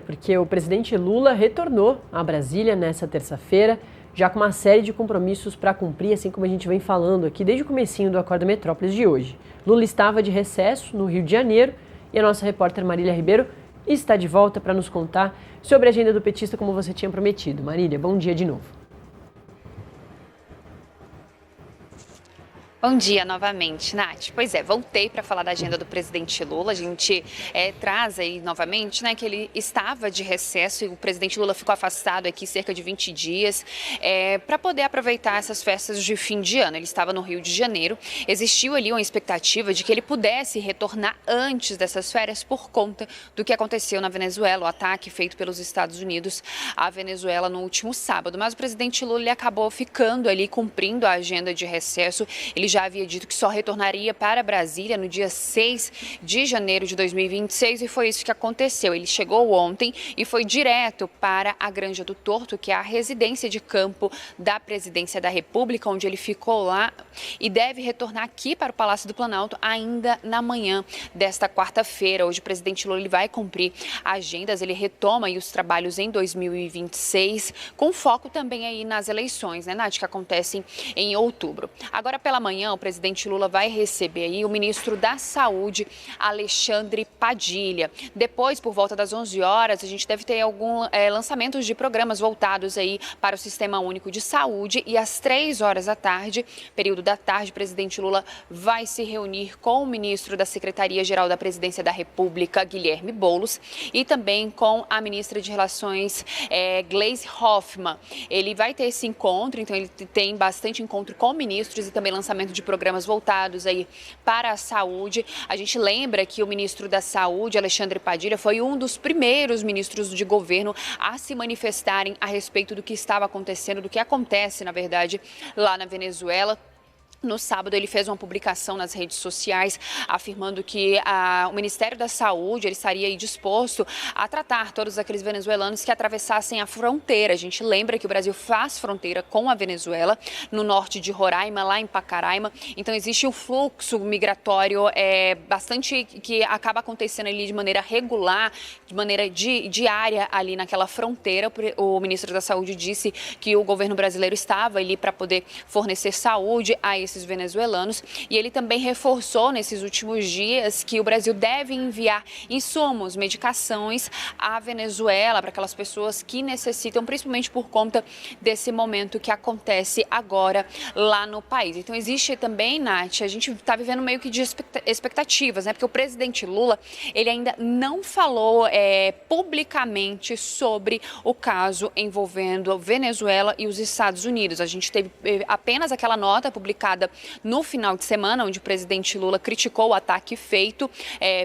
Porque o presidente Lula retornou a Brasília nessa terça-feira, já com uma série de compromissos para cumprir, assim como a gente vem falando aqui desde o comecinho do Acorda Metrópolis de hoje. Lula estava de recesso no Rio de Janeiro e a nossa repórter Marília Ribeiro está de volta para nos contar sobre a agenda do petista, como você tinha prometido. Marília, bom dia de novo. Bom dia novamente, Nath. Pois é, voltei para falar da agenda do presidente Lula. A gente traz aí novamente, né, que ele estava de recesso e o presidente Lula ficou afastado aqui cerca de 20 dias para poder aproveitar essas festas de fim de ano. Ele estava no Rio de Janeiro. Existiu ali uma expectativa de que ele pudesse retornar antes dessas férias por conta do que aconteceu na Venezuela, o ataque feito pelos Estados Unidos à Venezuela no último sábado. Mas o presidente Lula ele acabou ficando ali, cumprindo a agenda de recesso. Ele já havia dito que só retornaria para Brasília no dia 6 de janeiro de 2026 e foi isso que aconteceu. Ele chegou ontem e foi direto para a Granja do Torto, que é a residência de campo da Presidência da República, onde ele ficou lá e deve retornar aqui para o Palácio do Planalto ainda na manhã desta quarta-feira. Hoje o presidente Lula ele vai cumprir agendas, ele retoma aí os trabalhos em 2026, com foco também aí nas eleições, né, Nath, que acontecem em outubro. Agora pela manhã, o presidente Lula vai receber aí o ministro da Saúde, Alexandre Padilha. Depois, por volta das 11 horas, a gente deve ter alguns lançamentos de programas voltados aí para o Sistema Único de Saúde e às 3 horas da tarde, período da tarde, o presidente Lula vai se reunir com o ministro da Secretaria-Geral da Presidência da República, Guilherme Boulos, e também com a ministra de Relações, Gleisi Hoffmann. Ele vai ter esse encontro, então ele tem bastante encontro com ministros e também lançamento de programas voltados aí para a saúde. A gente lembra que o ministro da Saúde, Alexandre Padilha, foi um dos primeiros ministros de governo a se manifestarem a respeito do que estava acontecendo, do que acontece, na verdade, lá na Venezuela. No sábado, ele fez uma publicação nas redes sociais afirmando que o Ministério da Saúde ele estaria aí disposto a tratar todos aqueles venezuelanos que atravessassem a fronteira. A gente lembra que o Brasil faz fronteira com a Venezuela, no norte de Roraima, lá em Pacaraima. Então, existe um fluxo migratório bastante que acaba acontecendo ali de maneira regular, de maneira diária ali naquela fronteira. O ministro da Saúde disse que o governo brasileiro estava ali para poder fornecer saúde a esses venezuelanos e ele também reforçou nesses últimos dias que o Brasil deve enviar insumos, medicações à Venezuela para aquelas pessoas que necessitam, principalmente por conta desse momento que acontece agora lá no país. Então existe também, Nath, a gente está vivendo meio que de expectativas, né? Porque o presidente Lula, ele ainda não falou publicamente sobre o caso envolvendo a Venezuela e os Estados Unidos. A gente teve apenas aquela nota publicada no final de semana, onde o presidente Lula criticou o ataque feito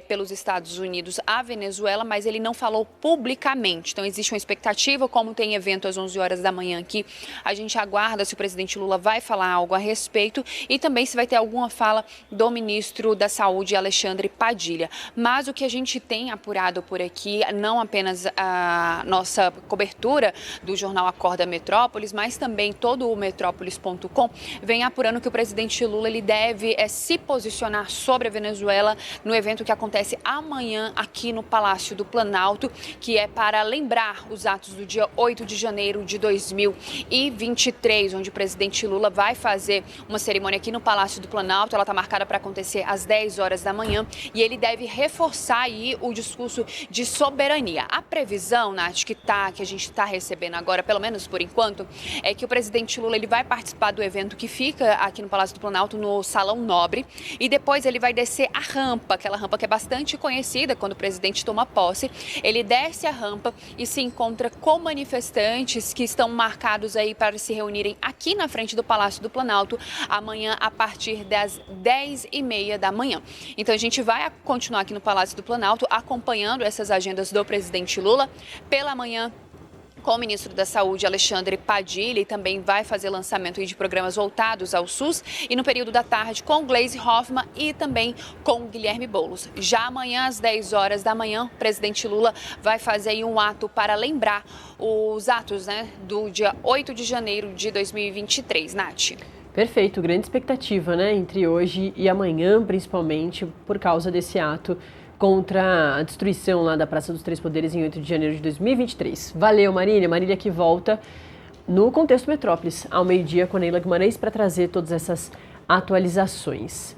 pelos Estados Unidos à Venezuela, mas ele não falou publicamente. Então, existe uma expectativa, como tem evento às 11 horas da manhã aqui, a gente aguarda se o presidente Lula vai falar algo a respeito e também se vai ter alguma fala do ministro da Saúde, Alexandre Padilha. Mas o que a gente tem apurado por aqui, não apenas a nossa cobertura do jornal Acorda Metrópolis, mas também todo o metrópolis.com, vem apurando que o presidente Lula ele deve se posicionar sobre a Venezuela no evento que acontece amanhã aqui no Palácio do Planalto, que é para lembrar os atos do dia 8 de janeiro de 2023, onde o presidente Lula vai fazer uma cerimônia aqui no Palácio do Planalto. Ela está marcada para acontecer às 10 horas da manhã e ele deve reforçar aí o discurso de soberania. A previsão, Nath, que a gente está recebendo agora, pelo menos por enquanto, é que o presidente Lula ele vai participar do evento que fica aqui no Palácio do Planalto, no Salão Nobre, e depois ele vai descer a rampa, aquela rampa que é bastante conhecida quando o presidente toma posse. Ele desce a rampa e se encontra com manifestantes que estão marcados aí para se reunirem aqui na frente do Palácio do Planalto amanhã a partir das 10h30 da manhã. Então a gente vai continuar aqui no Palácio do Planalto acompanhando essas agendas do presidente Lula. Pela manhã, com o ministro da Saúde, Alexandre Padilha, e também vai fazer lançamento de programas voltados ao SUS, e no período da tarde com Gleisi Hoffmann e também com Guilherme Boulos. Já amanhã, às 10 horas da manhã, o presidente Lula vai fazer aí um ato para lembrar os atos, né, do dia 8 de janeiro de 2023. Nath. Perfeito, grande expectativa, né, entre hoje e amanhã, principalmente por causa desse ato contra a destruição lá da Praça dos Três Poderes em 8 de janeiro de 2023. Valeu, Marília. Marília que volta no Contexto Metrópolis, ao meio-dia, com a Neila Guimarães, para trazer todas essas atualizações.